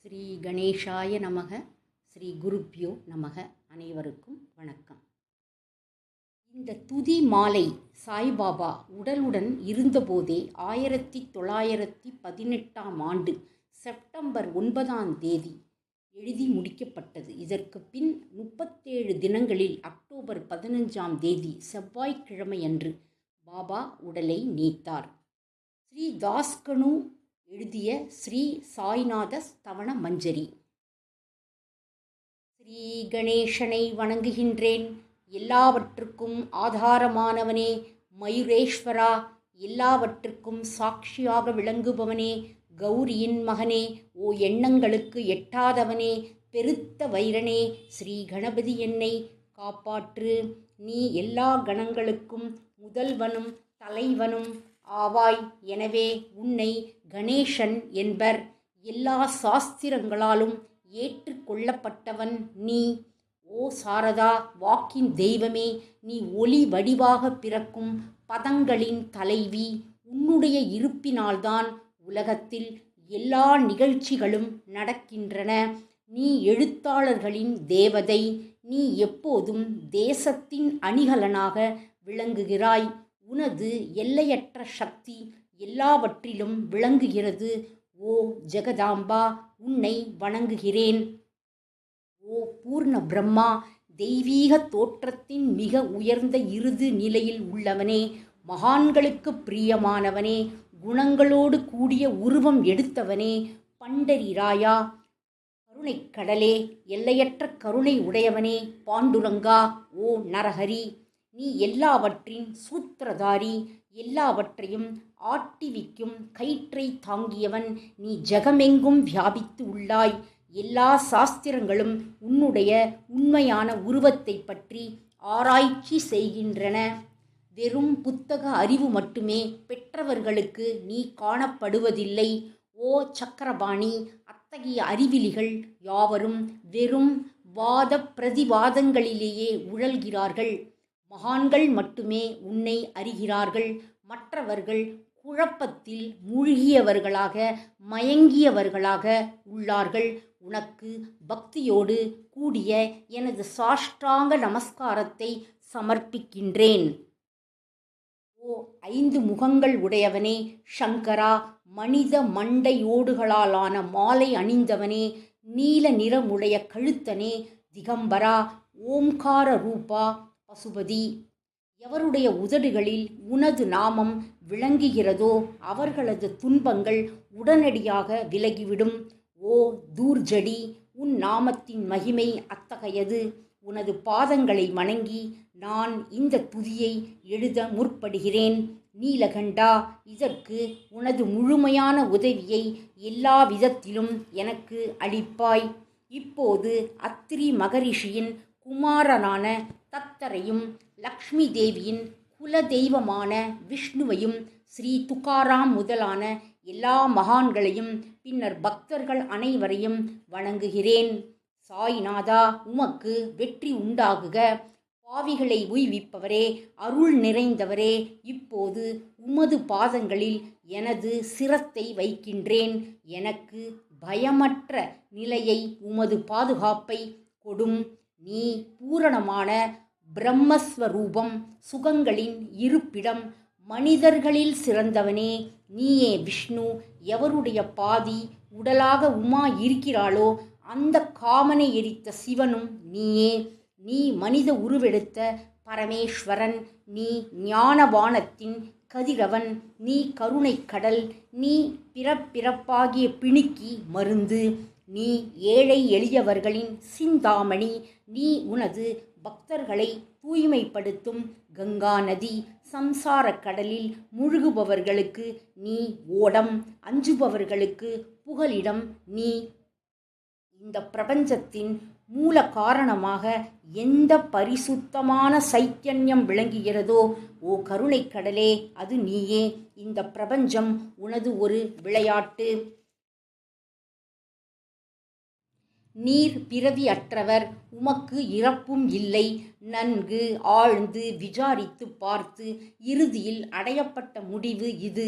ஸ்ரீ கணேஷாய நமக. ஸ்ரீ குருப்யோ நமக. அனைவருக்கும் வணக்கம். இந்த துதி மாலை சாய்பாபா உடலுடன் இருந்தபோதே 1918 செப்டம்பர் 9 எழுதி முடிக்கப்பட்டது. இதற்கு பின் 37 தினங்களில் அக்டோபர் 15 செவ்வாய்க்கிழமையன்று பாபா உடலை நீத்தார். ஸ்ரீ தாஸ்கனு எழுதிய ஸ்ரீ சாய்நாத ஸ்தவன மஞ்சரி. ஸ்ரீ கணேசனை வணங்குகின்றேன். எல்லாவற்றுக்கும் ஆதாரமானவனே, மயூரேஸ்வரா, எல்லாவற்றுக்கும் சாட்சியாக விளங்குபவனே, கௌரியின் மகனே, ஓ எண்ணங்களுக்கு எட்டாதவனே, பெருத்த வைரனே, ஸ்ரீ கணபதி என்னை காப்பாற்று. நீ எல்லா கணங்களுக்கும் முதல்வனும் தலைவனும் ஆவாய். எனவே உன்னை கணேசன் என்பர். எல்லா சாஸ்திரங்களாலும் ஏற்றுக்கொள்ளப்பட்டவன் நீ. ஓ சாரதா, வாக்கின் தெய்வமே, நீ ஒளி வடிவாக பிறக்கும் பதங்களின் தலைவி. உன்னுடைய இருப்பினால்தான் உலகத்தில் எல்லா நிகழ்ச்சிகளும் நடக்கின்றன. நீ எழுத்தாளர்களின் தேவதை. நீ எப்போதும் தேசத்தின் அணிகலனாக விளங்குகிறாய். உனது எல்லையற்ற சக்தி எல்லாவற்றிலும் விளங்குகிறது. ஓ ஜெகதாம்பா, உன்னை வணங்குகிறேன். ஓ பூர்ண பிரம்மா, தெய்வீக தோற்றத்தின் மிக உயர்ந்த இறுதி நிலையில் உள்ளவனே, மகான்களுக்கு பிரியமானவனே, குணங்களோடு கூடிய உருவம் எடுத்தவனே, பண்டரி ராயா, கருணைக்கடலே, எல்லையற்ற கருணை உடையவனே, பாண்டுரங்கா, ஓ நரஹரி, நீ எல்லாவற்றின் சூத்திரதாரி. எல்லாவற்றையும் ஆட்டிவிக்கும் கயிற்றை தாங்கியவன். நீ ஜெகமெங்கும் வியாபித்து உள்ளாய். எல்லா சாஸ்திரங்களும் உன்னுடைய உண்மையான உருவத்தை பற்றி ஆராய்ச்சி செய்கின்றன. வெறும் புத்தக அறிவு மட்டுமே பெற்றவர்களுக்கு நீ காணப்படுவதில்லை. ஓ சக்கரபாணி, அத்தகைய அறிவிலிகள் யாவரும் வெறும் வாத பிரதிவாதங்களிலேயே உழல்கிறார்கள். மகான்கள் மட்டுமே உன்னை அறிகிறார்கள். மற்றவர்கள் குழப்பத்தில் மூழ்கியவர்களாக மயங்கியவர்களாக உள்ளார்கள். உனக்கு பக்தியோடு கூடிய எனது சாஷ்டாங்க நமஸ்காரத்தை சமர்ப்பிக்கின்றேன். ஓ 5 முகங்கள் உடையவனே, சங்கரா, மனித மண்டையோடுகளாலான மாலை அணிந்தவனே, நீல நிறமுடைய கழுத்தனே, திகம்பரா, ஓம்கார ரூபா, பசுபதி. எவருடைய உதடுகளில் உனது நாமம் விளங்குகிறதோ அவர்களது துன்பங்கள் உடனடியாக விலகிவிடும். ஓ தூர்ஜடி, உன் நாமத்தின் மகிமை அத்தகையது. உனது பாதங்களை வணங்கி நான் இந்த துதியை எழுத முற்படுகிறேன். நீலகண்டா, இதற்கு உனது முழுமையான உதவியை எல்லா விதத்திலும் எனக்கு அளிப்பாய். இப்போது அத்திரி மகரிஷியின் குமாரனான தத்தரையும், லக்ஷ்மி தேவியின் குல தெய்வமான விஷ்ணுவையும், ஸ்ரீ துகாராம் முதலான எல்லா மகான்களையும், பின்னர் பக்தர்கள் அனைவரையும் வணங்குகிறேன். சாய்நாதா, உமக்கு வெற்றி உண்டாகுக. பாவிகளை உய்விப்பவரே, அருள் நிறைந்தவரே, இப்போது உமது பாதங்களில் எனது சிரத்தை வைக்கின்றேன். எனக்கு பயமற்ற நிலையை, உமது பாதுகாப்பை கொடும். நீ பூரணமான பிரம்மஸ்வரூபம், சுகங்களின் இருப்பிடம், மனிதர்களில் சிறந்தவனே. நீயே விஷ்ணு. எவருடைய பாதி உடலாக உமா இருக்கிறாளோ அந்த காமனை எரித்த சிவனும் நீயே. நீ மனித உருவெடுத்த பரமேஸ்வரன். நீ ஞானவானத்தின் கதிரவன். நீ கருணை கடல். நீ பிறப்பிறப்பாகிய பிணிக்கு மருந்து. நீ ஏழை எளியவர்களின் சிந்தாமணி. நீ உனது பக்தர்களை தூய்மைப்படுத்தும் கங்கா நதி. சம்சார கடலில் முழுகுபவர்களுக்கு நீ ஓடம், அஞ்சுபவர்களுக்கு புகலிடம் நீ. இந்த பிரபஞ்சத்தின் மூல காரணமாக எந்த பரிசுத்தமான சைத்தன்யம் விளங்குகிறதோ, ஓ கருணைக்கடலே, அது நீயே. இந்த பிரபஞ்சம் உனது ஒரு விளையாட்டு. நீர் பிறவி அற்றவர். உமக்கு இறப்பும் இல்லை. நன்கு ஆழ்ந்து விசாரித்து பார்த்து இறுதியில் அடையப்பட்ட முடிவு இது.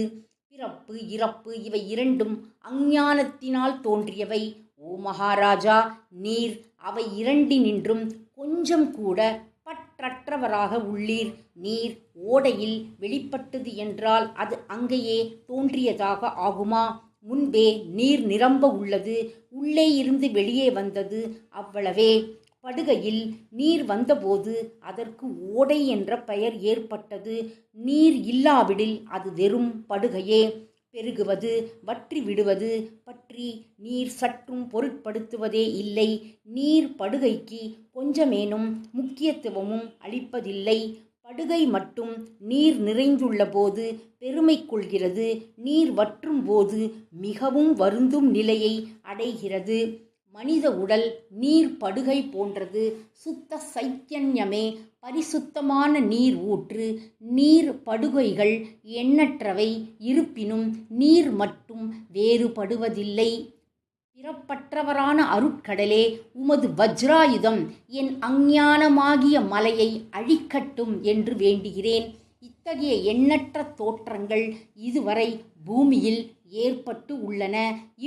பிறப்பு இறப்பு இவை இரண்டும் அஞ்ஞானத்தினால் தோன்றியவை. ஓ மகாராஜா, நீர் அவை இரண்டினின்றும் கொஞ்சம் கூட பற்றற்றவராக உள்ளீர். நீர் ஓடையில் வெளிப்பட்டது என்றால் அது அங்கேயே தோன்றியதாக ஆகுமா? முன்பே நீர் நிரம்ப உள்ளது, உள்ளே இருந்து வெளியே வந்தது, அவ்வளவே. படுகையில் நீர் வந்தபோது அதற்கு ஓடை என்ற பெயர் ஏற்பட்டது. நீர் இல்லாவிடில் அது வெறும் படுகையே. பெருகுவது, வற்றி விடுவது பற்றி நீர் சற்றும் பொருட்படுத்துவதே இல்லை. நீர் படுகைக்கு கொஞ்சமேனும் முக்கியத்துவமும் அளிப்பதில்லை. படுகை மட்டும் நீர் நிறைந்துள்ள போது பெருமை கொள்கிறது, நீர் வற்றும் போது மிகவும் வருந்தும் நிலையை அடைகிறது. மனித உடல் நீர் படுகை போன்றது. சுத்த சைத்தன்யமே பரிசுத்தமான நீர் ஊற்று. நீர் படுகைகள் எண்ணற்றவை இருப்பினும் நீர் மட்டும் வேறுபடுவதில்லை. பிறப்பற்றவரான அருட்கடலே, உமது வஜ்ராயுதம் என் அஞ்ஞானமாகிய மலையை அழிக்கட்டும் என்று வேண்டுகிறேன். இத்தகைய எண்ணற்ற தோற்றங்கள் இதுவரை பூமியில் ஏற்பட்டு உள்ளன,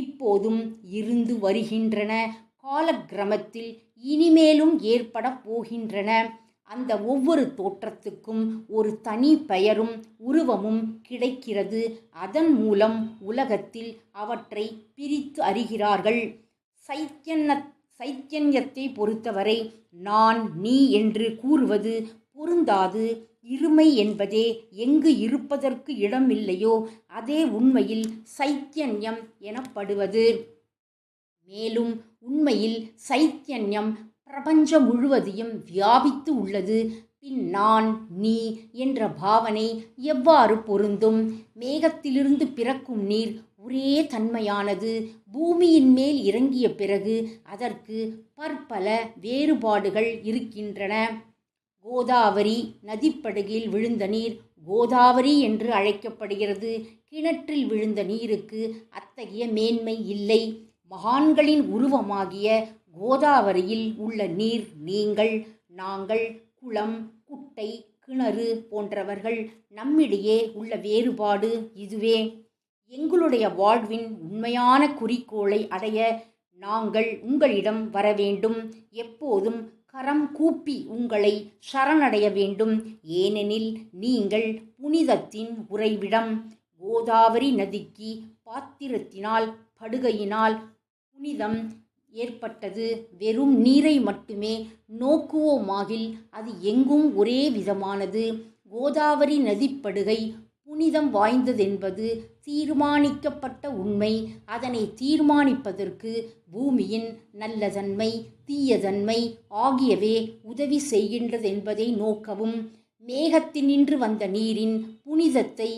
இப்போதும் இருந்து வருகின்றன, காலக்கிரமத்தில் இனிமேலும் ஏற்பட போகின்றன. அந்த ஒவ்வொரு தோற்றத்துக்கும் ஒரு தனி பெயரும் உருவமும் கிடைக்கிறது. அதன் மூலம் உலகத்தில் அவற்றை பிரித்து அறிகிறார்கள். சைத்தன்யத்தை பொறுத்தவரை நான் நீ என்று கூறுவது பொருந்தாது. இருமை என்பதே எங்கு இருப்பதற்கு இடமில்லையோ அதே உண்மையில் சைத்தன்யம் எனப்படுவது. மேலும் உண்மையில் சைத்தன்யம் பிரபஞ்சம் முழுவதையும் வியாபித்து உள்ளது. பின் நான் நீ என்ற பாவனை எவ்வாறு பொருந்தும்? மேகத்திலிருந்து பிறக்கும் நீர் ஒரே தன்மையானது. பூமியின் மேல் இறங்கிய பிறகு அதற்கு பற்பல வேறுபாடுகள் இருக்கின்றன. கோதாவரி நதிப்படுகையில் விழுந்த நீர் கோதாவரி என்று அழைக்கப்படுகிறது. கிணற்றில் விழுந்த நீருக்கு அத்தகைய மேன்மை இல்லை. மகான்களின் உருவமாகிய கோதாவரியில் உள்ள நீர் நீங்கள், நாங்கள், குளம், குட்டை, கிணறு போன்றவர்கள். நம்மிடையே உள்ள வேறுபாடு இதுவே. எங்களுடைய வாழ்வின் உண்மையான குறிக்கோளை அடைய நாங்கள் உங்களிடம் வரவேண்டும். எப்போதும் கரம் கூப்பி உங்களை சரணடைய வேண்டும். ஏனெனில் நீங்கள் புனிதத்தின் உறைவிடம். கோதாவரி நதிக்கு பாத்திரத்தினால் படுகையினால் புனிதம் ஏற்பட்டது. வெறும் நீரை மட்டுமே நோக்குவோமாகில் அது எங்கும் ஒரே விதமானது. கோதாவரி நதிப்படுகை புனிதம் வாய்ந்ததென்பது தீர்மானிக்கப்பட்ட உண்மை. அதனை தீர்மானிப்பதற்கு பூமியின் நல்லதன்மை, தீயதன்மை ஆகியவே உதவி செய்கின்றதென்பதை நோக்கவும். மேகத்தினின்று வந்த நீரின் புனிதத்தை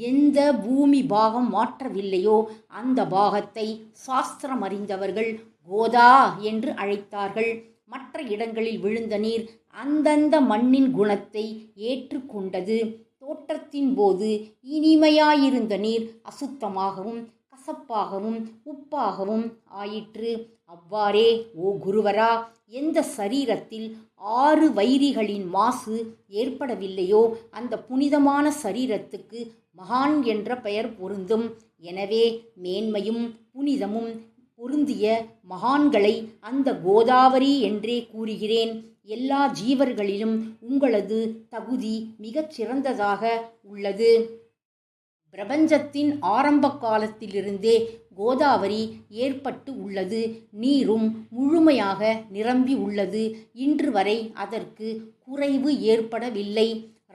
எந்த பூமி பாகம் மாற்றவில்லையோ அந்த பாகத்தை சாஸ்திரம் அறிந்தவர்கள் கோதா என்று அழைத்தார்கள். மற்ற இடங்களில் விழுந்த நீர் அந்தந்த மண்ணின் குணத்தை ஏற்றுக்கொண்டது. தோற்றத்தின் போது இனிமையாயிருந்த நீர் அசுத்தமாகவும் கசப்பாகவும் உப்பாகவும் ஆயிற்று. அவ்வாறே ஓ குருவரா, எந்த சரீரத்தில் 6 வைரிகளின் மாசு ஏற்படவில்லையோ அந்த புனிதமான சரீரத்துக்கு மகான் என்ற பெயர் பொருந்தும். எனவே மேன்மையும் புனிதமும் பொருந்திய மகான்களை அந்த கோதாவரி என்றே கூறுகிறேன். எல்லா ஜீவர்களிலும் உங்களது தகுதி மிகச் சிறந்ததாக உள்ளது. பிரபஞ்சத்தின் ஆரம்ப காலத்திலிருந்தே கோதாவரி ஏற்பட்டு உள்ளது. நீரும் முழுமையாக நிரம்பி உள்ளது. இன்று வரை அதற்கு குறைவு ஏற்படவில்லை.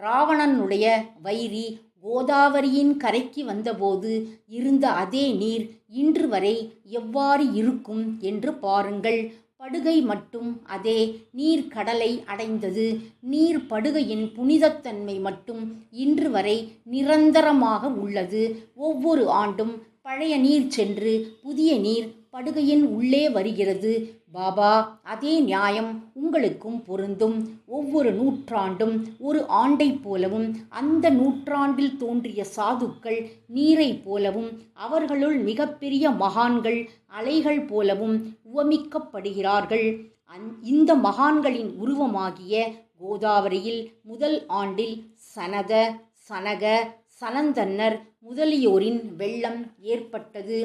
ராவணனுடைய வைரி கோதாவரியின் கரைக்கு வந்தபோது இருந்த அதே நீர் இன்று வரை எவ்வாறு இருக்கும் என்று பாருங்கள். படுகை மட்டும் அதே நீர் கடலை அடைந்தது. நீர் படுகையின் புனிதத்தன்மை மட்டும் இன்று வரை நிரந்தரமாக உள்ளது. ஒவ்வொரு ஆண்டும் பழைய நீர் சென்று புதிய நீர் படுகையின் உள்ளே வருகிறது. பாபா, அதே நியாயம் உங்களுக்கும் பொருந்தும். ஒவ்வொரு நூற்றாண்டும் ஒரு ஆண்டைப் போலவும் அந்த நூற்றாண்டில் தோன்றிய சாதுக்கள் நீரைப் போலவும் அவர்களுள் மிகப்பெரிய மகான்கள் அலைகள் போலவும் உவமிக்கப்படுகிறார்கள். இந்த மகான்களின் உருவமாகிய கோதாவரியில் முதல் ஆண்டில் சனத, சனக, சனந்தன்னர் முதலியோரின் வெள்ளம் ஏற்பட்டது.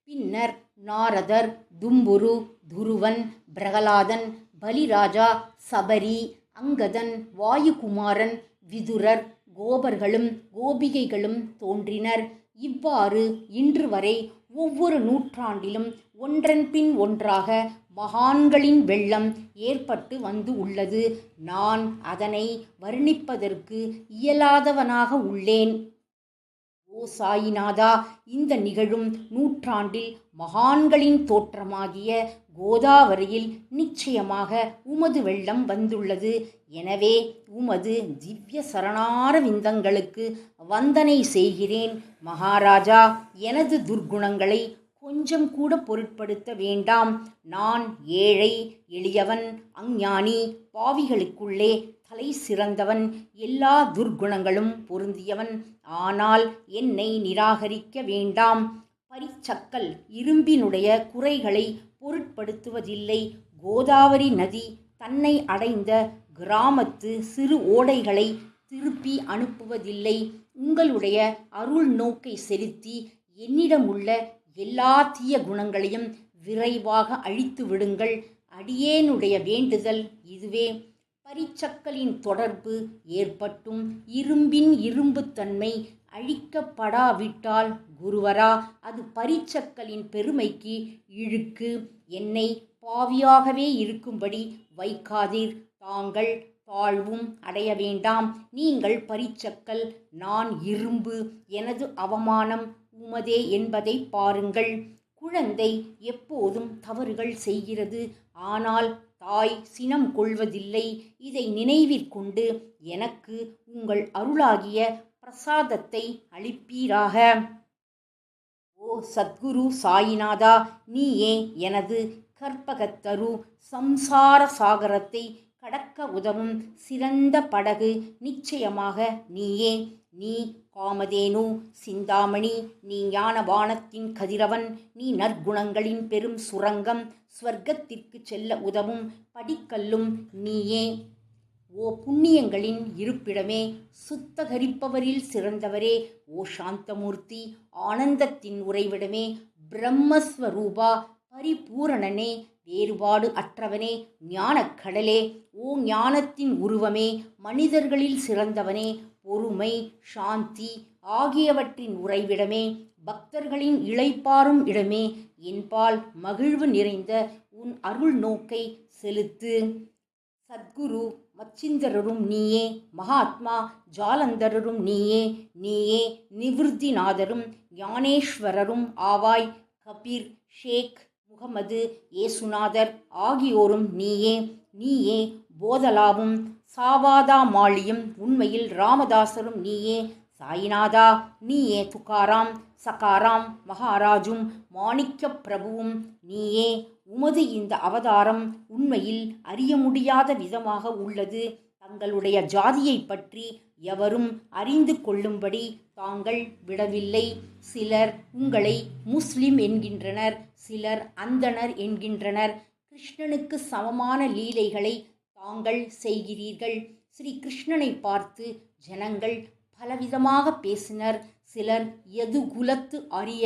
பின்னர் நாரதர், தும்புரு, துருவன், பிரகலாதன், பலிராஜா, சபரி, அங்கதன், வாயுகுமாரன், விதுரர், கோபர்களும் கோபிகைகளும் தோன்றினர். இவ்வாறு இன்று வரை ஒவ்வொரு நூற்றாண்டிலும் ஒன்றன் பின் ஒன்றாக மகான்களின் வெள்ளம் ஏற்பட்டு வந்து உள்ளது. நான் அதனை வர்ணிப்பதற்கு இயலாதவனாக உள்ளேன். ஓ சாயிநாதா, இந்த நிகழும் நூற்றாண்டில் மகான்களின் தோற்றமாகிய கோதாவரியில் நிச்சயமாக உமது வெள்ளம் வந்துள்ளது. எனவே உமது திவ்ய சரணார விந்தங்களுக்கு வந்தனை செய்கிறேன். மகாராஜா, எனது துர்க்குணங்களை கொஞ்சம் கூட பொருட்படுத்த வேண்டாம். நான் ஏழை, எளியவன், அஞ்ஞானி, பாவிகளுக்குள்ளே தலை சிறந்தவன், எல்லா துர்க்குணங்களும் பொருந்தியவன். ஆனால் என்னை நிராகரிக்க வேண்டாம். பரிச்சக்கல் இரும்பினுடைய குறைகளை பொருட்படுத்துவதில்லை. கோதாவரி நதி தன்னை அடைந்த கிராமத்து சிறு ஓடைகளை திருப்பி அனுப்புவதில்லை. உங்களுடைய அருள் நோக்கை செலுத்தி என்னிடமுள்ள எல்லா தீய குணங்களையும் விரைவாக அழித்து விடுங்கள். அடியேனுடைய வேண்டுதல் இதுவே. பரிச்சக்கலின் தொடர்பு ஏற்பட்டும் இரும்பின் இரும்புத்தன்மை அழிக்கப்படாவிட்டால் குருவரா, அது பரிச்சக்கலின் பெருமைக்கு இழுக்கு. என்னை பாவியாகவே இருக்கும்படி வைக்காதீர். தாங்கள் தாழ்வும் அடைய வேண்டாம். நீங்கள் பரிச்சக்கல், நான் இரும்பு. எனது அவமானம் உமதே என்பதை பாருங்கள். குழந்தை எப்போதும் தவறுகள் செய்கிறது. ஆனால் தாய் சினம் கொள்வதில்லை. இதை நினைவிற்கொண்டு எனக்கு உங்கள் அருளாகிய பிரசாதத்தை அளிப்பீராக. ஓ சத்குரு சாயிநாதா, நீயே எனது கற்பகத்தரு சம்சார சாகரத்தை கடக்க உதவும் சிறந்த படகு. நிச்சயமாக நீயே. நீ காமதேனு, சிந்தாமணி, நீ ஞானவானத்தின் கதிரவன், நீ நற்குணங்களின் பெரும் சுரங்கம், ஸ்வர்க்கத்திற்கு செல்ல உதவும் படிக்கல்லும் நீயே. ஓ புண்ணியங்களின் இருப்பிடமே, சுத்தகரிப்பவரில் சிறந்தவரே, ஓ சாந்தமூர்த்தி, ஆனந்தத்தின் உறைவிடமே, பிரம்மஸ்வரூபா, பரிபூரணனே, வேறுபாடு அற்றவனே, ஞானக்கடலே, ஓ ஞானத்தின் உருவமே, மனிதர்களில் சிறந்தவனே, பொறுமை, சாந்தி ஆகியவற்றின் உறைவிடமே, பக்தர்களின் இளைப்பாறும் இடமே, என்பால் மகிழ்வு நிறைந்த உன் அருள் நோக்கை செலுத்து. சத்குரு மச்சிந்தரரும் நீயே, மகாத்மா ஜாலந்தரரும் நீயே. நீயே நிவிருத்திநாதரும் ஞானேஸ்வரரும் ஆவாய். கபீர், ஷேக் முகமது, ஏசுநாதர் ஆகியோரும் நீயே. நீயே போதலாவும் சாவாதாமாளியும் உண்மையில் ராமதாசரும் நீயே. சாயிநாதா, நீயே துகாராம், சகாராம், மகாராஜும் மாணிக்க பிரபுவும் நீயே. உமது இந்த அவதாரம் உண்மையில் அறிய முடியாத விதமாக உள்ளது. தங்களுடைய ஜாதியை பற்றி எவரும் அறிந்து கொள்ளும்படி தாங்கள் விடவில்லை. சிலர் உங்களை முஸ்லிம் என்கின்றனர், சிலர் அந்தணர் என்கின்றனர். கிருஷ்ணனுக்கு சமமான லீலைகளை தாங்கள் செய்கிறீர்கள். ஸ்ரீ கிருஷ்ணனை பார்த்து ஜனங்கள் பலவிதமாக பேசினர். சிலர் யதுகுலத்து அரிய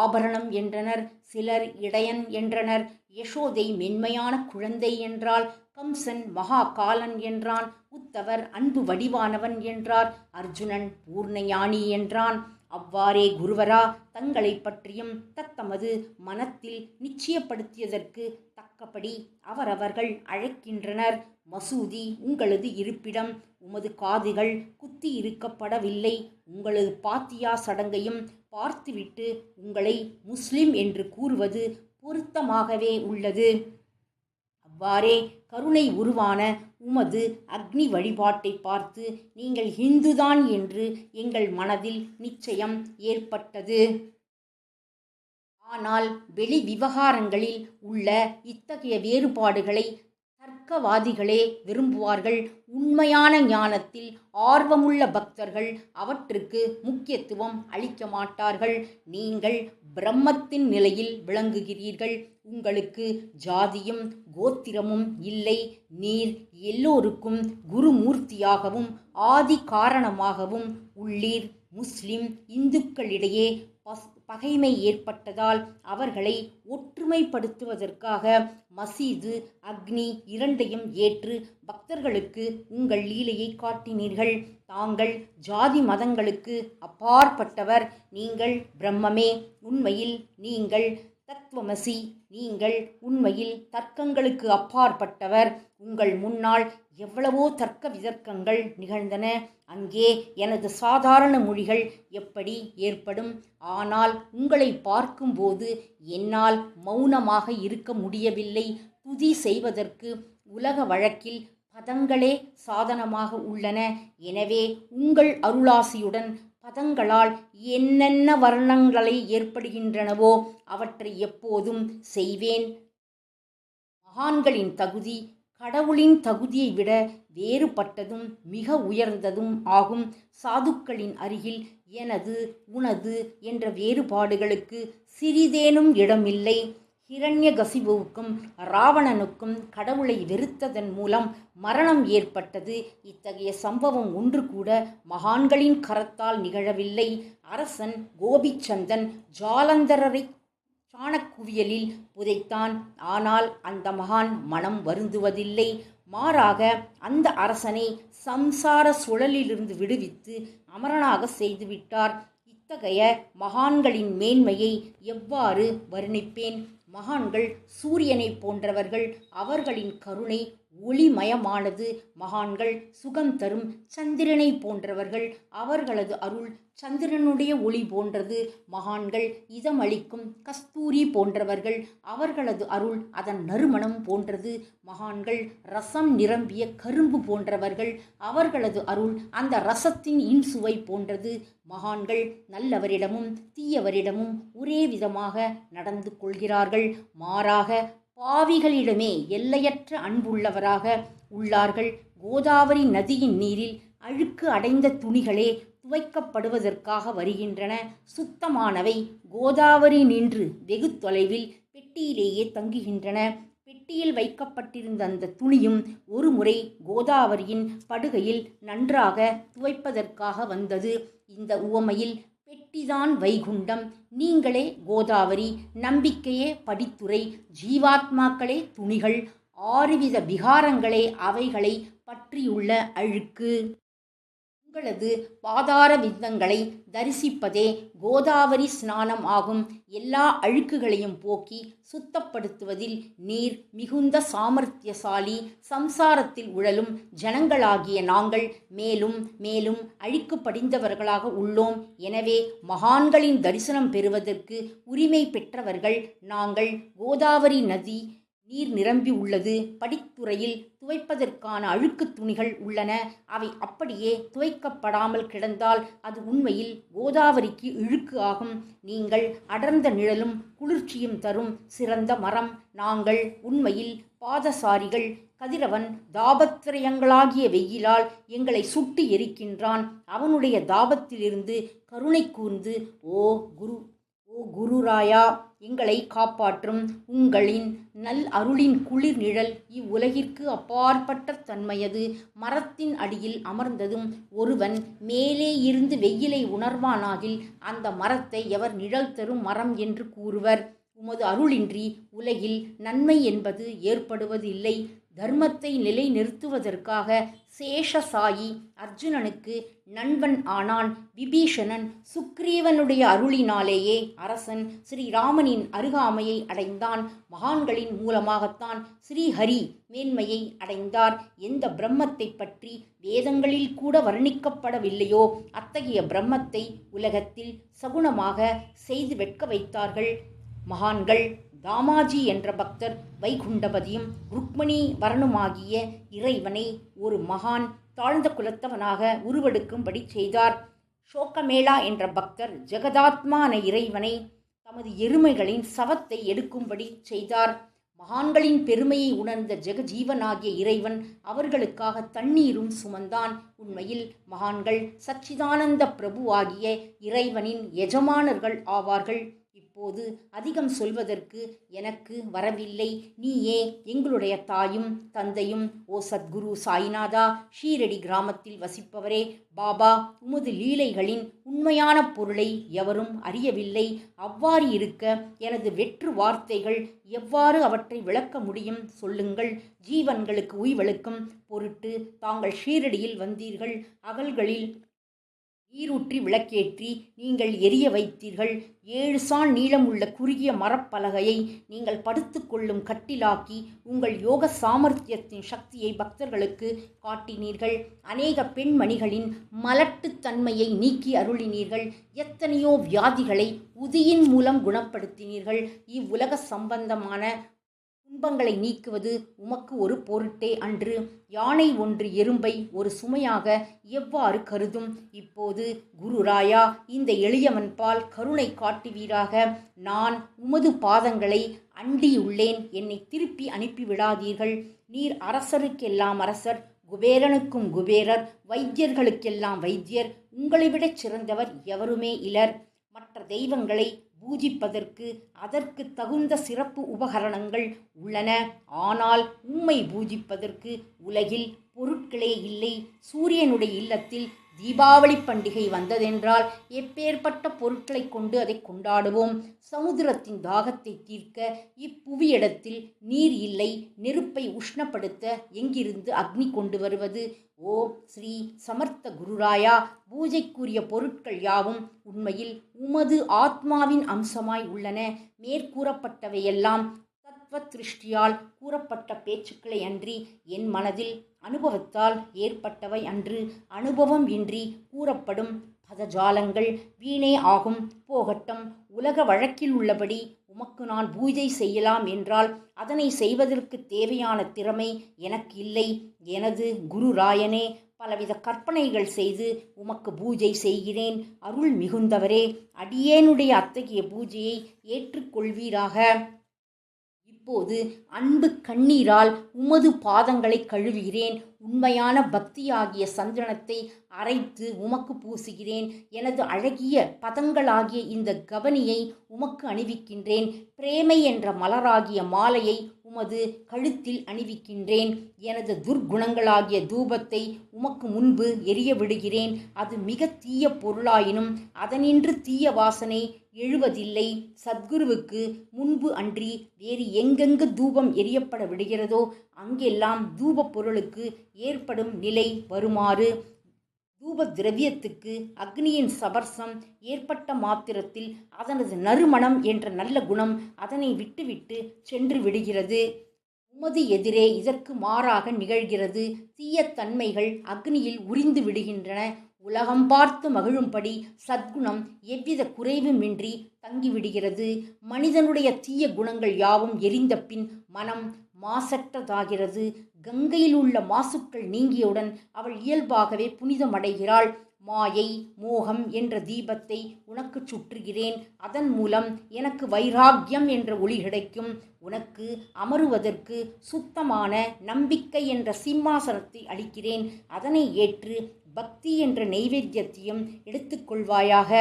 ஆபரணம் என்றனர், சிலர் இடையன் என்றனர். யசோதை மென்மையான குழந்தை என்றால், கம்சன் மகா காலன் என்றான். உத்தவர் அன்பு வடிவானவன் என்றார். அர்ஜுனன் பூர்ணஞானி என்றான். அவ்வாறே குருவரா, தங்களை பற்றியும் தத்தமது மனத்தில் நிச்சயப்படுத்தியதற்கு தக்கபடி அவரவர்கள் அழைக்கின்றனர். மசூதி உங்களது இருப்பிடம். உமது காதுகள் குத்தி இருக்கப்படவில்லை. உங்களது பாத்தியா சடங்கையும் பார்த்துவிட்டு உங்களை முஸ்லிம் என்று கூறுவது பொருத்தமாகவே உள்ளது. அவ்வாறே கருணை உருவான உமது அக்னி வழிபாட்டை பார்த்து நீங்கள் ஹிந்துதான் என்று எங்கள் மனதில் நிச்சயம் ஏற்பட்டது. ஆனால் வெளி விவகாரங்களில் உள்ள இத்தகைய வேறுபாடுகளை தர்க்கவாதிகளே விரும்புவார்கள். உண்மையான ஞானத்தில் ஆர்வமுள்ள பக்தர்கள் அவற்றுக்கு முக்கியத்துவம் அளிக்க மாட்டார்கள். நீங்கள் பிரம்மத்தின் நிலையில் விளங்குகிறீர்கள். உங்களுக்கு ஜாதியும் கோத்திரமும் இல்லை. நீர் எல்லோருக்கும் குருமூர்த்தியாகவும் ஆதி காரணமாகவும் உள்ளீர். முஸ்லிம் இந்துக்களிடையே பகைமை ஏற்பட்டதால் அவர்களை ஒற்றுமைப்படுத்துவதற்காக மசீது அக்னி இரண்டையும் ஏற்று பக்தர்களுக்கு உங்கள் லீலையை காட்டினீர்கள். தாங்கள் ஜாதி மதங்களுக்கு அப்பாற்பட்டவர். நீங்கள் பிரம்மமே. உண்மையில் நீங்கள் தத்துவமசி. நீங்கள் உண்மையில் தர்க்கங்களுக்கு அப்பாற்பட்டவர். உங்கள் முன்னால் எவ்வளவோ தர்க்க விதர்க்கங்கள் நிகழ்ந்தன. அங்கே எனது சாதாரண மொழிகள் எப்படி ஏற்படும்? ஆனால் உங்களை பார்க்கும்போது என்னால் மௌனமாக இருக்க முடியவில்லை. துதி செய்வதற்கு உலக வழக்கில் பதங்களே சாதனமாக உள்ளன. எனவே உங்கள் அருளாசியுடன் பதங்களால் என்னென்ன வர்ணங்களை ஏற்படுகின்றனவோ அவற்றை எப்போதும் செய்வேன். மகான்களின் தகுதி கடவுளின் தகுதியை விட வேறுபட்டதும் மிக உயர்ந்ததும் ஆகும். சாதுக்களின் அருகில் எனது உனது என்ற வேறுபாடுகளுக்கு சிறிதேனும் இடமில்லை. ஹிரண்யகசிபுவுக்கும் ராவணனுக்கும் கடவுளை வெறுத்ததன் மூலம் மரணம் ஏற்பட்டது. இத்தகைய சம்பவம் ஒன்று கூட மகான்களின் கரத்தால் நிகழவில்லை. அரசன் கோபிச்சந்தன் ஜாலந்தரரை சாணக்குவியலில் புதைத்தான். ஆனால் அந்த மகான் மனம் வருந்துவதில்லை. மாறாக அந்த அரசனை சம்சார சுழலிலிருந்து விடுவித்து அமரனாக செய்துவிட்டார். இத்தகைய மகான்களின் மேன்மையை எவ்வாறு வர்ணிப்பேன்? மகான்கள் சூரியனை போன்றவர்கள். அவர்களின் கருணை ஒளிமயமானது. மகான்கள் சுகம் தரும் சந்திரனை போன்றவர்கள். அவர்களது அருள் சந்திரனுடைய ஒளி போன்றது. மகான்கள் இதமளிக்கும் கஸ்தூரி போன்றவர்கள். அவர்களது அருள் அதன் நறுமணம் போன்றது. மகான்கள் ரசம் நிரம்பிய கரும்பு போன்றவர்கள். அவர்களது அருள் அந்த ரசத்தின் இன்சுவை போன்றது. மகான்கள் நல்லவரிடமும் தீயவரிடமும் ஒரே விதமாக நடந்து கொள்கிறார்கள். மாறாக பாவிகளிடமே எல்லையற்ற அன்புள்ளவராக உள்ளார்கள். கோதாவரி நதியின் நீரில் அழுக்கு அடைந்த துணிகளே துவைக்கப்படுவதற்காக வருகின்றன. சுத்தமானவை கோதாவரி நின்று வெகு தொலைவில் பெட்டியிலேயே தங்குகின்றன. பெட்டியில் வைக்கப்பட்டிருந்த அந்த துணியும் ஒரு முறை கோதாவரியின் படுகையில் நன்றாக துவைப்பதற்காக வந்தது. இந்த உவமையில் பெட்டிதான் வைகுண்டம். நீங்களே கோதாவரி. நம்பிக்கையே படித்துறை. ஜீவாத்மாக்களே துணிகள். 6 வித விகாரங்களே அவைகளை பற்றியுள்ள அழுக்கு. உங்களது பாதார விந்தங்களை தரிசிப்பதே கோதாவரி ஸ்நானம் ஆகும். எல்லா அழுக்குகளையும் போக்கி சுத்தப்படுத்துவதில் நீர் மிகுந்த சாமர்த்தியசாலி. சம்சாரத்தில் உழலும் ஜனங்களாகிய நாங்கள் மேலும் மேலும் அழுக்கு படிந்தவர்களாக உள்ளோம். எனவே மகான்களின் தரிசனம் பெறுவதற்கு உரிமை பெற்றவர்கள் நாங்கள். கோதாவரி நதி நீர் நிரம்பி உள்ளது. படித்துறையில் துவைப்பதற்கான அழுக்கு துணிகள் உள்ளன. அவை அப்படியே துவைக்கப்படாமல் கிடந்தால் அது உண்மையில் கோதாவரிக்கு இழுக்கு ஆகும். நீங்கள் அடர்ந்த நிழலும் குளிர்ச்சியும் தரும் சிறந்த மரம். நாங்கள் உண்மையில் பாதசாரிகள். கதிரவன் தாபத்திரயங்களாகிய வெயிலால் எங்களை சுட்டு எரிக்கின்றான். அவனுடைய தாபத்திலிருந்து கருணை கூர்ந்து ஓ குருராயா எங்களை காப்பாற்றும். உங்களின் நல் அருளின் குளிர் நிழல் இவ்வுலகிற்கு அப்பாற்பட்ட தன்மையது. மரத்தின் அடியில் அமர்ந்ததும் ஒருவன் மேலே இருந்து வெயிலை உணர்வானாகில் அந்த மரத்தை எவர் நிழல் தரும் மரம் என்று கூறுவர். உமது அருளின்றி உலகில் நன்மை என்பது ஏற்படுவதில்லை. தர்மத்தை நிலைநிறுத்துவதற்காக சேஷசாயி அர்ஜுனனுக்கு நண்பன் ஆனான். விபீஷணன் சுக்ரீவனுடைய அருளினாலேயே அரசன் ஸ்ரீராமனின் அருகாமையை அடைந்தான். மகான்களின் மூலமாகத்தான் ஸ்ரீஹரி மேன்மையை அடைந்தார். எந்த பிரம்மத்தை பற்றி வேதங்களில் கூட வர்ணிக்கப்படவில்லையோ அத்தகைய பிரம்மத்தை உலகத்தில் சகுனமாக செய்து வெட்க வைத்தார்கள் மகான்கள். தாமாஜி என்ற பக்தர் வைகுண்டபதியும் ருக்மணி வரனுமாகிய இறைவனை ஒரு மகான் தாழ்ந்த குலத்தவனாக உருவெடுக்கும்படி செய்தார். ஷோகமேளா என்ற பக்தர் ஜெகதாத்மான இறைவனை தமது எருமைகளின் சவத்தை எடுக்கும்படி செய்தார். மகான்களின் பெருமையை உணர்ந்த ஜெகஜீவனாகிய இறைவன் அவர்களுக்காக தண்ணீரும் சுமந்தான். உண்மையில் மகான்கள் சச்சிதானந்த பிரபுவாகிய இறைவனின் எஜமானர்கள் ஆவார்கள். இப்போது அதிகம் சொல்வதற்கு எனக்கு வரவில்லை. நீயே எங்களுடைய தாயும் தந்தையும். ஓ சத்குரு சாய்நாதா, ஷீரடி கிராமத்தில் வசிப்பவரே, பாபா, உமது லீலைகளின் உண்மையான பொருளை எவரும் அறியவில்லை. அவ்வாறு இருக்க எனது வெற்று வார்த்தைகள் எவ்வாறு அவற்றை விளக்க முடியும்? சொல்லுங்கள். ஜீவன்களுக்கு உய்வளிக்கும் பொருட்டு தாங்கள் ஷீரடியில் வந்தீர்கள். அகல்களில் நீரூற்றி விளக்கேற்றி நீங்கள் எரிய வைத்தீர்கள். 7 சாண் நீளமுள்ள குறுகிய மரப்பலகையை நீங்கள் படுத்து கொள்ளும் கட்டிலாக்கி உங்கள் யோக சாமர்த்தியத்தின் சக்தியை பக்தர்களுக்கு காட்டினீர்கள். அநேக பெண்மணிகளின் மலட்டுத்தன்மையை நீக்கி அருளினீர்கள். எத்தனையோ வியாதிகளை உதியின் மூலம் குணப்படுத்தினீர்கள். இவ்வுலக சம்பந்தமான துன்பங்களை நீக்குவது உமக்கு ஒரு பொருட்டே அன்று. யானை ஒன்று எறும்பை ஒரு சுமையாக எவ்வாறு கருதும்? இப்போது குருராயா, இந்த எளியவன்பால் கருணை காட்டுவீராக. நான் உமது பாதங்களை அண்டியுள்ளேன். என்னை திருப்பி அனுப்பிவிடாதீர்கள். நீர் அரசருக்கெல்லாம் அரசர், குபேரனுக்கும் குபேரர், வைத்தியர்களுக்கெல்லாம் வைத்தியர். உங்களை விடச் சிறந்தவர் எவருமே இலர். மற்ற தெய்வங்களை பூஜிப்பதற்கு அதற்கு தகுந்த சிறப்பு உபகரணங்கள் உள்ளன. ஆனால் உம்மை பூஜிப்பதற்கு உலகில் பொருட்களே இல்லை. சூரியனுடைய இல்லத்தில் தீபாவளி பண்டிகை வந்ததென்றால் எப்பேற்பட்ட பொருட்களை கொண்டு அதை கொண்டாடுவோம்? சமுத்திரத்தின் தாகத்தை தீர்க்க இப்புவியிடத்தில் நீர் இல்லை. நெருப்பை உஷ்ணப்படுத்த எங்கிருந்து அக்னி கொண்டு வருவது? ஓ ஸ்ரீ சமர்த்த குருராயா, பூஜைக்குரிய பொருட்கள் யாவும் உண்மையில் உமது ஆத்மாவின் அம்சமாய் உள்ளன. மேற்கூறப்பட்டவையெல்லாம் தத்துவ திருஷ்டியால் கூறப்பட்ட பேச்சுக்களை அன்றி என் மனதில் அனுபவத்தால் ஏற்பட்டவை அன்று. அனுபவம் இன்றி கூறப்படும் பதஜாலங்கள் வீணே ஆகும். போகட்டும். உலக வழக்கில் உள்ளபடி உமக்கு நான் பூஜை செய்யலாம் என்றால் அதனை செய்வதற்கு தேவையான திறமை எனக்கு இல்லை. எனது குருராயனே, பலவித கற்பனைகள் செய்து உமக்கு பூஜை செய்கிறேன். அருள் மிகுந்தவரே, அடியேனுடைய அத்தகைய பூஜையை ஏற்றுக்கொள்வீராக. இப்போது அன்பு கண்ணீரால் உமது பாதங்களை கழுவுகிறேன். உண்மையான பக்தியாகிய சந்தனத்தை அரைத்து உமக்கு பூசுகிறேன். எனது அழகிய பதங்களாகிய இந்த கவனியை உமக்கு அணிவிக்கின்றேன். பிரேமை என்ற மலராகிய மாலையை உமது கழுத்தில் அணிவிக்கின்றேன். எனது துர்க்குணங்களாகிய தூபத்தை உமக்கு முன்பு எரிய விடுகிறேன். அது மிக தீய பொருளாயினும் அதனின்று தீய வாசனை எழுவதில்லை. சத்குருவுக்கு முன்பு அன்றி வேறு எங்கெங்கு தூபம் எரியப்பட விடுகிறதோ அங்கெல்லாம் தூப பொருளுக்கு ஏற்படும் நிலை வருமாறு தூப திரவியத்துக்கு அக்னியின் சபர்சம் ஏற்பட்ட மாத்திரத்தில் அதனது நறுமணம் என்ற நல்ல குணம் அதனை விட்டுவிட்டு சென்று விடுகிறது. உமது எதிரே இதற்கு மாறாக நிகழ்கிறது. தீய தன்மைகள் அக்னியில் உரிந்து விடுகின்றன. உலகம் பார்த்து மகிழும்படி சத்குணம் எவ்வித குறைவுமின்றி தங்கிவிடுகிறது. மனிதனுடைய தீய குணங்கள் யாவும் எரிந்த பின் மனம் மாசற்றதாகிறது. கங்கையில் உள்ள மாசுக்கள் நீங்கியவுடன் அவள் இயல்பாகவே புனிதமடைகிறாள். மாயை மோகம் என்ற தீபத்தை உனக்கு சுற்றுகிறேன். அதன் மூலம் எனக்கு வைராக்கியம் என்ற ஒளி கிடைக்கும். உனக்கு அமருவதற்கு சுத்தமான நம்பிக்கை என்ற சிம்மாசனத்தை அளிக்கிறேன். அதனை ஏற்று பக்தி என்ற நெய்வேத்தியத்தையும் எடுத்துக்கொள்வாயாக.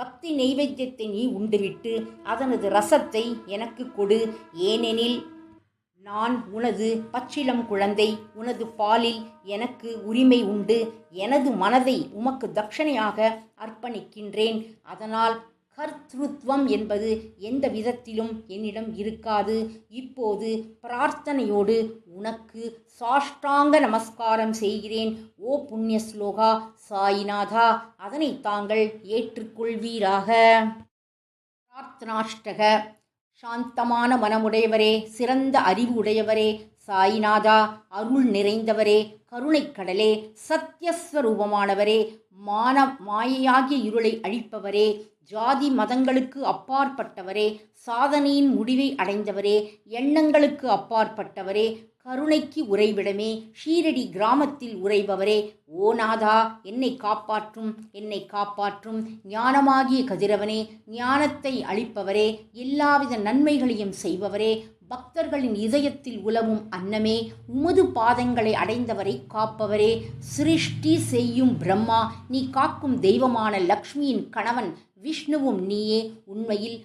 பக்தி நெய்வேத்தியத்தை நீ உண்டுவிட்டு அதனது ரசத்தை எனக்கு கொடு. ஏனெனில் நான் உனது பச்சிளம் குழந்தை. உனது பாலில் எனக்கு உரிமை உண்டு. எனது மனதை உமக்கு தட்சணையாக அர்ப்பணிக்கின்றேன். அதனால் கர்த்ருத்வம் என்பது எந்த விதத்திலும் என்னிடம் இருக்காது. இப்போது பிரார்த்தனையோடு உனக்கு சாஷ்டாங்க நமஸ்காரம் செய்கிறேன். ஓ புண்ணிய ஸ்லோகா சாயிநாதா, அதனை தாங்கள் ஏற்றுக்கொள்வீராக. பிரார்த்தனாஷ்டக. சாந்தமான மனமுடையவரே, சிறந்த அறிவு உடையவரே, சாயிநாதா, அருள் நிறைந்தவரே, கருணைக்கடலே, சத்தியஸ்வரூபமானவரே, மாயையாகிய இருளை அழிப்பவரே, ஜாதி மதங்களுக்கு அப்பாற்பட்டவரே, சாதனையின் முடிவை அடைந்தவரே, எண்ணங்களுக்கு அப்பாற்பட்டவரே, கருணைக்கு உறைவிடமே, ஷீரடி கிராமத்தில் உறைபவரே, ஓ நாதா, என்னை காப்பாற்றும், என்னை காப்பாற்றும். ஞானமாகிய கதிரவனே, ஞானத்தை அளிப்பவரே, எல்லாவித நன்மைகளையும் செய்பவரே, பக்தர்களின் இதயத்தில் உலவும் அன்னமே, உமது பாதங்களை அடைந்தவரை காப்பவரே, சிருஷ்டி செய்யும் பிரம்மா, நீ காக்கும் தெய்வமான லக்ஷ்மியின் கணவன் விஷ்ணுவும் நீயே, உண்மையில்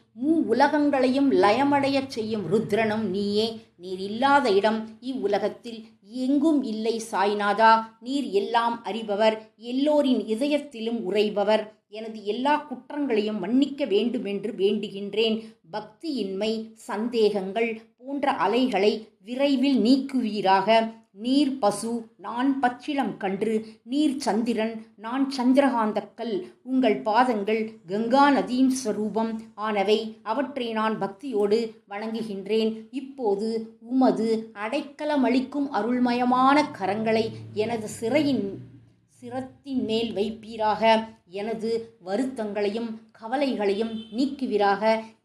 உலகங்களையும் லயமடையச் செய்யும் ருத்ரனும் நீயே. நீர் இல்லாத இடம் இவ்வுலகத்தில் எங்கும் இல்லை சாய்நாதா. நீர் எல்லாம் அறிபவர், எல்லோரின் இதயத்திலும் உறைபவர். எனது எல்லா குற்றங்களையும் மன்னிக்க வேண்டுமென்று வேண்டுகின்றேன். பக்தியின்மை, சந்தேகங்கள் போன்ற அலைகளை விரைவில் நீக்குவீராக. நீர் பசு, நான் பச்சிளம் கன்று. நீர் சந்திரன், நான் சந்திரகாந்தக்கல். உங்கள் பாதங்கள் கங்கா நதியின் ஸ்வரூபம் ஆனவை. அவற்றை நான் பக்தியோடு வணங்குகின்றேன். இப்போது உமது அடைக்கலமளிக்கும் அருள்மயமான கரங்களை எனது சிரத்தின் மேல் வைப்பீராக. எனது வருத்தங்களையும் கவலைகளையும் நீக்குவீராக.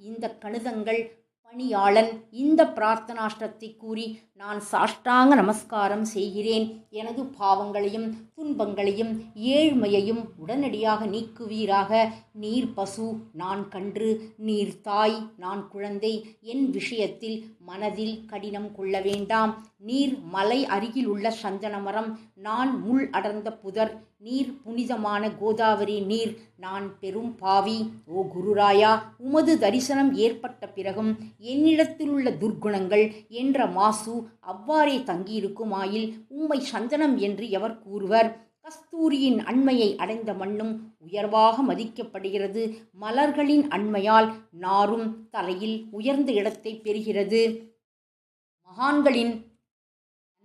இந்த கணிதங்கள் பணியாளன் இந்த பிரார்த்தனாஷ்டத்தை கூறி நான் சாஷ்டாங்க நமஸ்காரம் செய்கிறேன். எனது பாவங்களையும் துன்பங்களையும் ஏழ்மையையும் உடனடியாக நீக்குவீராக. நீர் பசு, நான் கன்று. நீர் தாய், நான் குழந்தை. என் விஷயத்தில் மனதில் கடினம் கொள்ள வேண்டாம். நீர் மலை அருகில் உள்ள சந்தன மரம், நான் முள் அடர்ந்த புதர். நீர் புனிதமான கோதாவரி நீர், நான் பெரும் பாவி. ஓ குருராயா, உமது தரிசனம் ஏற்பட்ட பிறகும் என்னிடத்திலுள்ள துர்க்குணங்கள் என்ற மாசு அவ்வாறே தங்கியிருக்குமாயில் உம்மை சந்தனம் என்று எவர் கூறுவர்? கஸ்தூரியின் அண்மையை அடைந்த மண்ணும் உயர்வாக மதிக்கப்படுகிறது. மலர்களின் அண்மையால் நாரும் தரையில் உயர்ந்த இடத்தை பெறுகிறது. மகான்களின்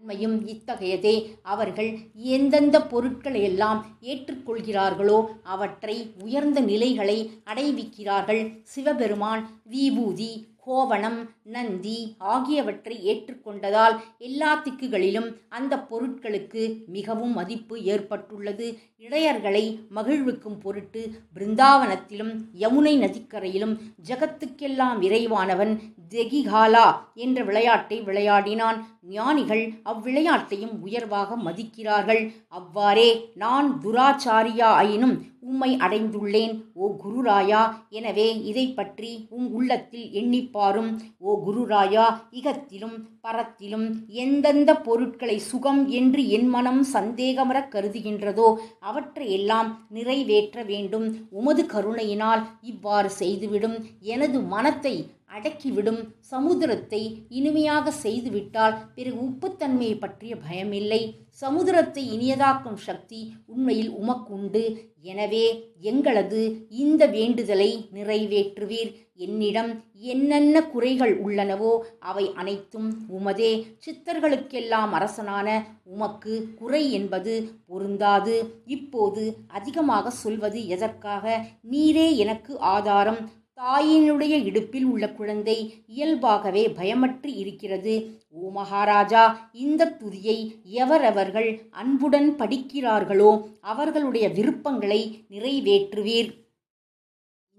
தன்மையும் இத்தகையதே. அவர்கள் எந்தெந்த பொருட்களையெல்லாம் ஏற்றுக்கொள்கிறார்களோ அவற்றை உயர்ந்த நிலைகளை அடைவிக்கிறார்கள். சிவபெருமான் விபூதி, கோவணம், நந்தி ஆகியவற்றை ஏற்றுக்கொண்டதால் எல்லா திக்குகளிலும் அந்த பொருட்களுக்கு மிகவும் மதிப்பு ஏற்பட்டுள்ளது. இடையர்களை மகிழ்விக்கும் பொருட்டு பிருந்தாவனத்திலும் யமுனை நதிக்கரையிலும் ஜகத்துக்கெல்லாம் இறைவானவன் தெகிகாலா என்ற விளையாட்டை விளையாடினான். ஞானிகள் அவ்விளையாட்டையும் உயர்வாக மதிக்கிறார்கள். அவ்வாறே நான் துராச்சாரியா ஆயினும் உம்மை அடைந்துள்ளேன். ஓ குருராயா, எனவே இதை பற்றி உள்ளத்தில் எண்ணிப்பாரும். ஓ குருராயா, இகத்திலும் பரத்திலும் எந்தெந்த பொருட்களை சுகம் என்று என் மனம் சந்தேகமற கருதுகின்றதோ அவற்றையெல்லாம் நிறைவேற்ற வேண்டும். உமது கருணையினால் இவ்வாறு செய்துவிடும். எனது மனத்தை அடக்கிவிடும். சமுத்திரத்தை இனிமையாக செய்துவிட்டால் பிறகு உப்புத்தன்மையை பற்றிய பயமில்லை. சமுத்திரத்தை இனியதாக்கும் சக்தி உண்மையில் உமக்குண்டு. எனவே எங்களது இந்த வேண்டுதலை நிறைவேற்றுவீர். என்னிடம் என்னென்ன குறைகள் உள்ளனவோ அவை அனைத்தும் உமதே. சித்தர்களுக்கெல்லாம் அரசனான உமக்கு குறை என்பது பொருந்தாது. இப்போது அதிகமாக சொல்வது எதற்காக? நீரே எனக்கு ஆதாரம். தாயினுடைய இடுப்பில் உள்ள குழந்தை இயல்பாகவே பயமற்று இருக்கிறது. ஓ மகாராஜா, இந்த துதியை எவரவர்கள் அன்புடன் படிக்கிறார்களோ அவர்களுடைய விருப்பங்களை நிறைவேற்றுவீர்.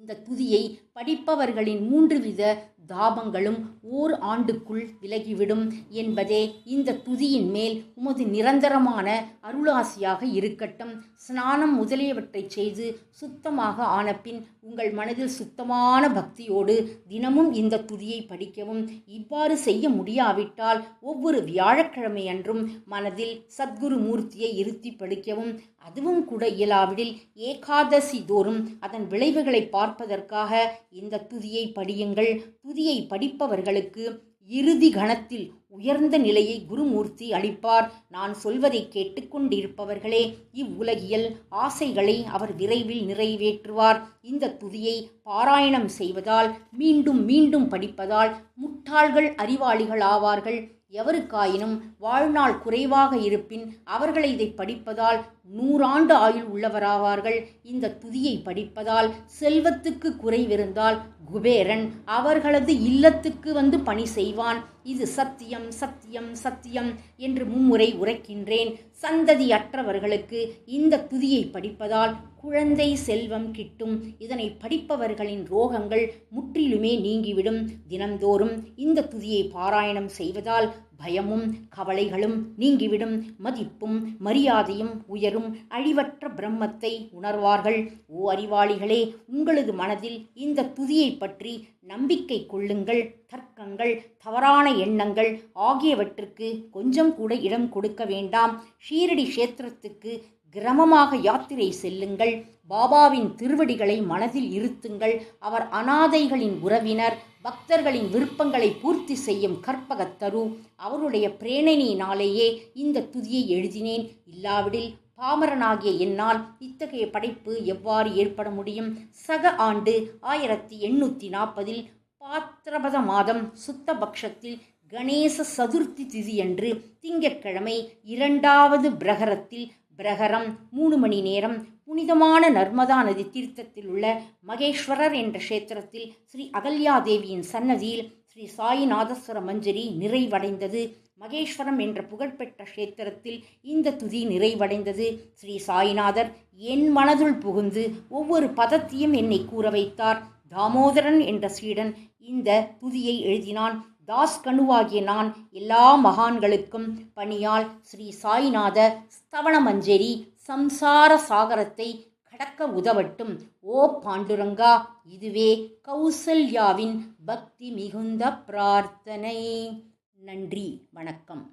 இந்த துதியை படிப்பவர்களின் 3 வித தாபங்களும் ஓர் ஆண்டுக்குள் விலகிவிடும் என்பதே இந்த துதியின் மேல் உமது நிரந்தரமான அருளாசியாக இருக்கட்டும். ஸ்நானம் முதலியவற்றை செய்து சுத்தமாக ஆனபின் உங்கள் மனதில் சுத்தமான பக்தியோடு தினமும் இந்த துதியை படிக்கவும். இவ்வாறு செய்ய முடியாவிட்டால் ஒவ்வொரு வியாழக்கிழமை அன்றும் மனதில் சத்குரு மூர்த்தியை இருத்தி படிக்கவும். அதுவும் கூட இயலாவிடில் ஏகாதசி தோறும் அதன் விளைவுகளை பார்ப்பதற்காக இந்த துதியை படியுங்கள். துதியை படிப்பவர்களுக்கு இறுதி கணத்தில் உயர்ந்த நிலையை குருமூர்த்தி அளிப்பார். நான் சொல்வதை கேட்டுக்கொண்டிருப்பவர்களே, இவ்வுலகியல் ஆசைகளை அவர் விரைவில் நிறைவேற்றுவார். இந்த துதியை பாராயணம் செய்வதால், மீண்டும் மீண்டும் படிப்பதால் முட்டாள்கள் அறிவாளிகள் ஆவார்கள். எவருக்காயினும் வாழ்நாள் குறைவாக இருப்பின் அவர்களை இதை படிப்பதால் 100 ஆண்டு ஆயுள் உள்ளவராவார்கள். இந்த துதியை படிப்பதால் செல்வத்துக்கு குறைவிருந்தால் குபேரன் அவர்களது இல்லத்துக்கு வந்து பணி செய்வான். இது சத்தியம், சத்தியம், சத்தியம் என்று 3 முறை உரைக்கின்றேன். சந்ததியற்றவர்களுக்கு இந்த துதியை படிப்பதால் குழந்தை செல்வம் கிட்டும். இதனை படிப்பவர்களின் ரோகங்கள் முற்றிலுமே நீங்கிவிடும். தினந்தோறும் இந்த துதியை பாராயணம் செய்வதால் பயமும் கவலைகளும் நீங்கிவிடும். மதிப்பும் மரியாதையும் உயரும். அழிவற்ற பிரம்மத்தை உணர்வார்கள். ஓ அறிவாளிகளே, உங்களது மனதில் இந்த துதியை பற்றி நம்பிக்கை கொள்ளுங்கள். தர்க்கங்கள், தவறான எண்ணங்கள் ஆகியவற்றுக்கு கொஞ்சம் கூட இடம் கொடுக்க வேண்டாம். ஷீரடி கஷேத்திரத்துக்கு கிரமமாக யாத்திரை செல்லுங்கள். பாபாவின் திருவடிகளை மனதில் இருத்துங்கள். அவர் அனாதைகளின் உறவினர், பக்தர்களின் விருப்பங்களை பூர்த்தி செய்யும் கற்பகத்தரு. அவருடைய பிரேரணையினாலேயே இந்த துதியை எழுதினேன். இல்லாவிடில் பாமரனாகிய என்னால் இத்தகைய படைப்பு எவ்வாறு ஏற்பட முடியும்? சக ஆண்டு 1840 பாத்ரபத மாதம் சுத்தபக்ஷத்தில் கணேச சதுர்த்தி திதியன்று திங்கட்கிழமை 2வது பிரகரத்தில் பிரகரம் 3 மணி நேரம் புனிதமான நர்மதா நதி தீர்த்தத்தில் உள்ள மகேஸ்வரர் என்ற க்ஷேத்திரத்தில் ஸ்ரீ அகல்யாதேவியின் சன்னதியில் ஸ்ரீ சாயிநாதஸ்வர மஞ்சரி நிறைவடைந்தது. மகேஸ்வரம் என்ற புகழ்பெற்ற க்ஷேத்திரத்தில் இந்த துதி நிறைவடைந்தது. ஸ்ரீ சாயிநாதர் என் மனதுள் புகுந்து ஒவ்வொரு பதத்தையும் என்னை கூற வைத்தார். தாமோதரன் என்ற சீடன் இந்த துதியை எழுதினான். தாஸ்கனுவாகிய நான் எல்லா மகான்களுக்கும் பணியால் ஸ்ரீ சாயிநாத ஸ்தவண மஞ்சரி சம்சார சாகரத்தை கடக்க உதவட்டும். ஓ பாண்டுரங்கா, இதுவே கௌசல்யாவின் பக்தி மிகுந்த பிரார்த்தனை. நன்றி, வணக்கம்.